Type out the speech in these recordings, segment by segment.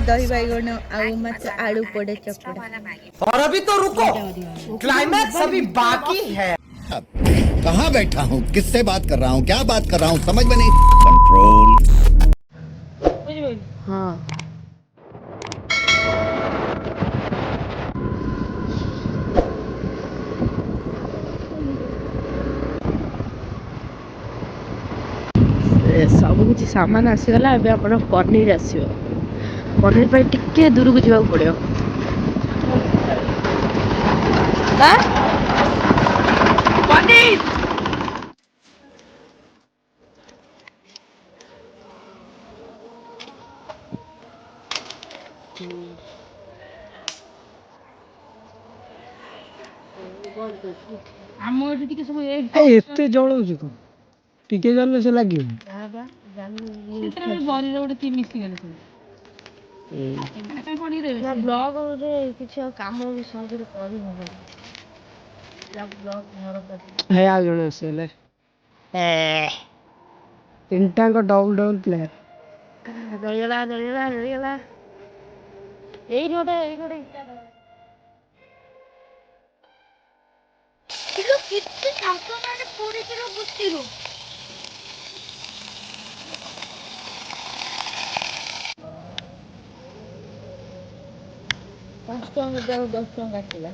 दही बैगन आउ मत आलू पड़े चकड़ा। और अभी तो रुको, क्लाइमैक्स अभी बाकी है। कहाँ बैठा हूँ, किससे बात कर रहा हूँ, क्या बात कर रहा हूँ, समझ में नहीं। कंट्रोल। हाँ सब किसी सामान आसीगला। ଏବେ ଆମର ପନିର ଆସିବ। ପନିର ପାଇଁ ଟିକେ ଦୂରକୁ ଯିବାକୁ ପଡ଼ିବ। ପନିର ଆମ ଏଠି ଟିକେ ସବୁ ଏତେ ଜଳଉଛି କଣ? ଟିକେ ଜଳିଲେ ସେ ଲାଗିବନି। ବରିରେ ଗୋଟେ ତି ମିଶିଗଲେ ସବୁ। ବ୍ଲଗରେ କିଛି ଆଉ କାମ ବି ସହଜରେ କରିହବନି। ହେ ଆଉ ଜଣେ ଆସିଗଲେ। ତିନିଟାଙ୍କ ଡବଲ ଡବଲ ପ୍ଲେୟାର। ଦଳିଗଲା। ଏଇଠି ଗୋଟେ କେତେ ଠାକୁର ପୋଡ଼ିଚିର ବୁତିରୁ। ପାଞ୍ଚ ଟଙ୍କା ଦେବାକୁ 10 ଟଙ୍କା କାଟିଲା।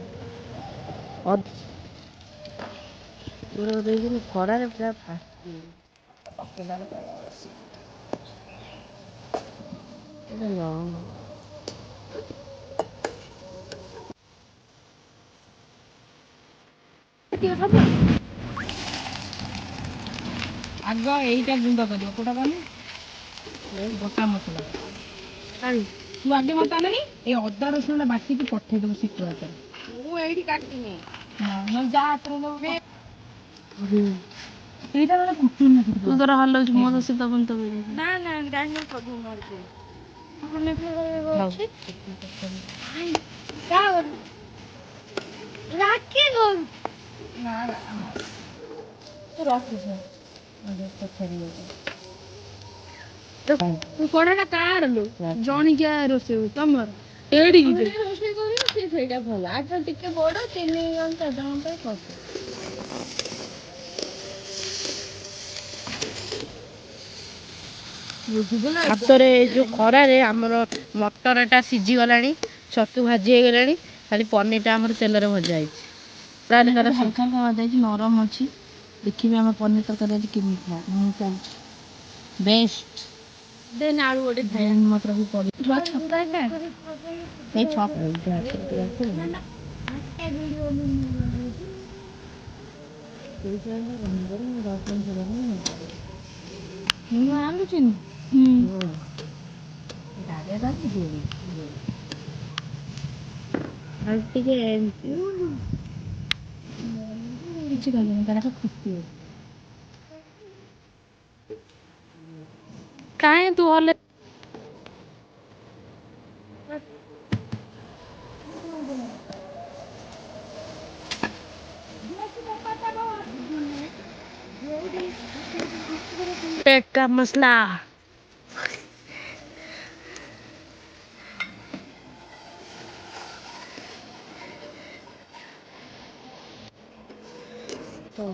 ଦେଇକିନି ଖରାରେ ପୁରା ଫାଟି ଆଗ ଏଇଟା ଗୁଣ୍ଡ କରିବ। କୋଉଟା କହନି ଗୋଟା ମସଲା। ତୁ ଆଗେ ମତେ ଆଣନି ଏଇ ଅଦା ରସୁଣ ବାଟିକି ପଠେଇଦବୁ ଶୀଘ୍ର ହାତରେ। ମୁଁ ଏଇଠି କାଟିନି। ହଁ ଯା ହାତରେ ନବୁ। ଏଇଟା ମାନେ କୁଟୁନି ତୁ ତୋର ହଲଉଛୁ ମୋ ଦୋଷ ଦବନି ତ। ନା ଗ୍ରାଇଣ୍ଡର କରିଦବୁ ନହେଲେ। କଡ଼ାଟା କାହାର ଲୋ ଜଣିକିଆ ରୋଷେଇ ତମର ଏଇଠିକି ରୋଷେଇ କରିବ ସେ ସେଇଟା ଭଲ। ଆଠ ଟିକେ ବଡ 3 ଜଣ 4 ଜଣ ପାଇଁ କରିବ। ହାତରେ ଯୋଉ ଖରାରେ ଆମର ମଟରଟା ସିଝିଗଲାଣି, ଛତୁ ଭାଜି ହେଇଗଲାଣି, ଖାଲି ପନିରଟା ଆମର ତେଲରେ ଭଜା ହେଇଛି। ପୁରା ହାଲକା ହାଲକା ଭଜା ହେଇଛି, ନରମ ଅଛି। ଦେଖିବି ଆମ ପନିର ତରକାରୀ ଆଜି କେମିତି ଚାଲିଛି। ବେଷ୍ଟ ଦେନ୍ ଆଳୁ ଗୋଟେ ଖାଇବା ମାତ୍ର ବି ପଡି ଏଇ ଛପ ଆଲୁଛି ଆଉ ଟିକେ କିଛି କଲିନି ତାର ଖୁସି କାହିଁ ତୁ ହଲେ पेट का मसला तो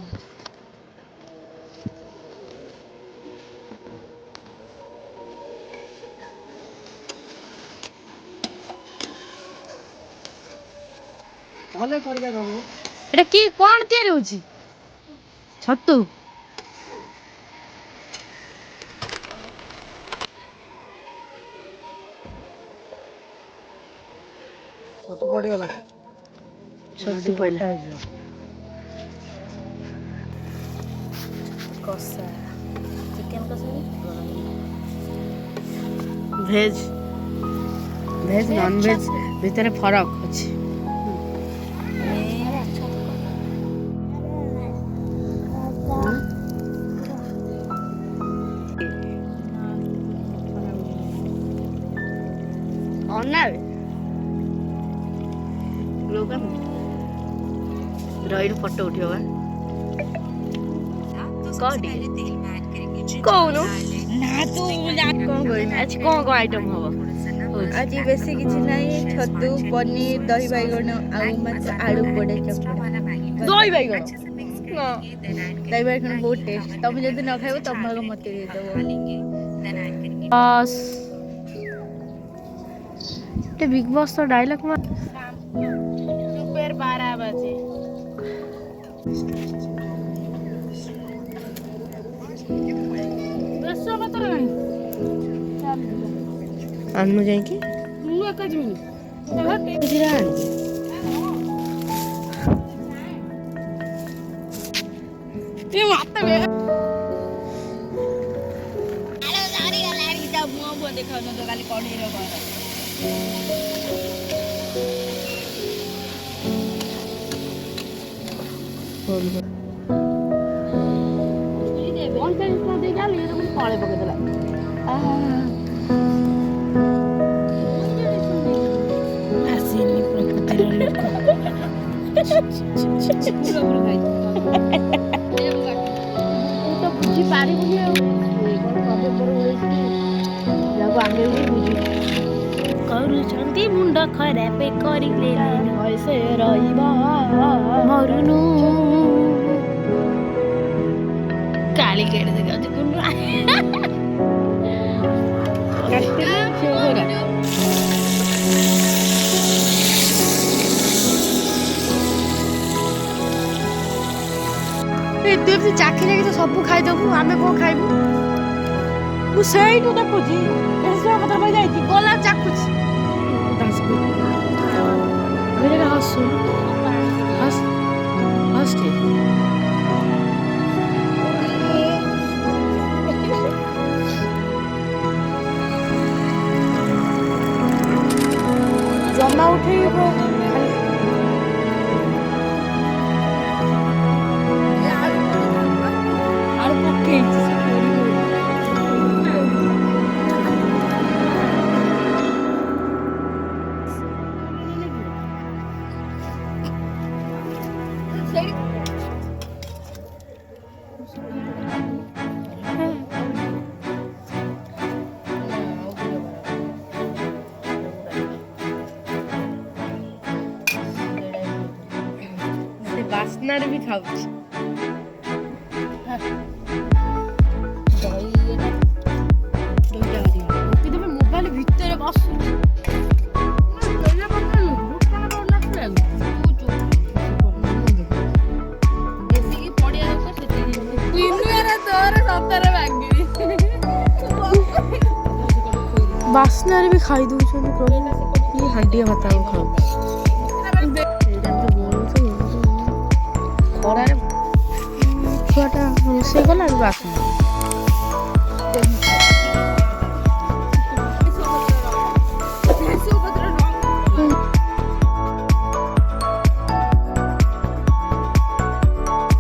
এটা কি কোন ତିଆରି ହଉଛି ଛତୁ ଛତୁ ପଡିଗଲା। ଛତୁ ପଇଲା କଷା ଚିକେନ କଷା ଭେଜ ଭେଜ ନନ୍ ଭେଜ ଭିତରେ ଫରକ ଅଛି। रही फोटो उठियो कौन ना तू कौन आज कौन आइटम हम ଆଜି ବେଶୀ କିଛି ନାହିଁ, ଛତୁ ପନିର ଦହି ବାଇଗଣ ଆଉ ମାଛ ଆଳୁ ପୋଡ଼ା ଚକଡ଼ା। ଦହି ବାଇଗଣ ଦହି ବାଇଗଣ ବହୁତ ଟେଷ୍ଟ। ତମେ ଯଦି ନ ଖାଇବ ତମ ଭାଗ ମତେ ଦେଇଦବ। बिग बॉस तो डायलॉग में दोपहर 12 बजे आनु जाइए देखा खाली कढ़ई ତଳେ ପକେଇଦେଲା। ଆସିନି ପ୍ରକୃତିର ଲୋକ। ତ ବୁଝିପାରିବୁନି ଆଉ ଆମେ ବି ବୁଝୁଛୁ। କରୁଛନ୍ତି ମୁଣ୍ଡ ଖରାପ କରିଲେ ଭୟସେ ରହିବା ମରୁନୁ କାଳି କେଡ଼େ ଦେଖାଉଛି ତୁ ଚାଖି ଚାଖି ତ ସବୁ ଖାଇଦବୁ, ଆମେ କଣ ଖାଇବୁ? ମୁଁ ସେଇଠୁ ଦେଖୁଛି ପତ୍ର ପାଇଁ ଯାଇଛି ଗଲା ଚାଖୁଛି। ହସୁ ହସେ ଜମା ଉଠେଇବ ଆଳୁ ପକେଇଛି। ବାସ୍ନାରେ ବି ଖାଉଛି। ମୋବାଇଲ ଭିତରେ ବସୁଛି। ବାସ୍ନାରେ ବି ଖାଇ ଦଉଛନ୍ତି। ପ୍ରଭୁ ହାଣ୍ଡିଆ ଭାତ ଖାଉ ଖରାରେ ଛୁଆଟା ରୋଷେଇ କଲା ବାସ୍ନା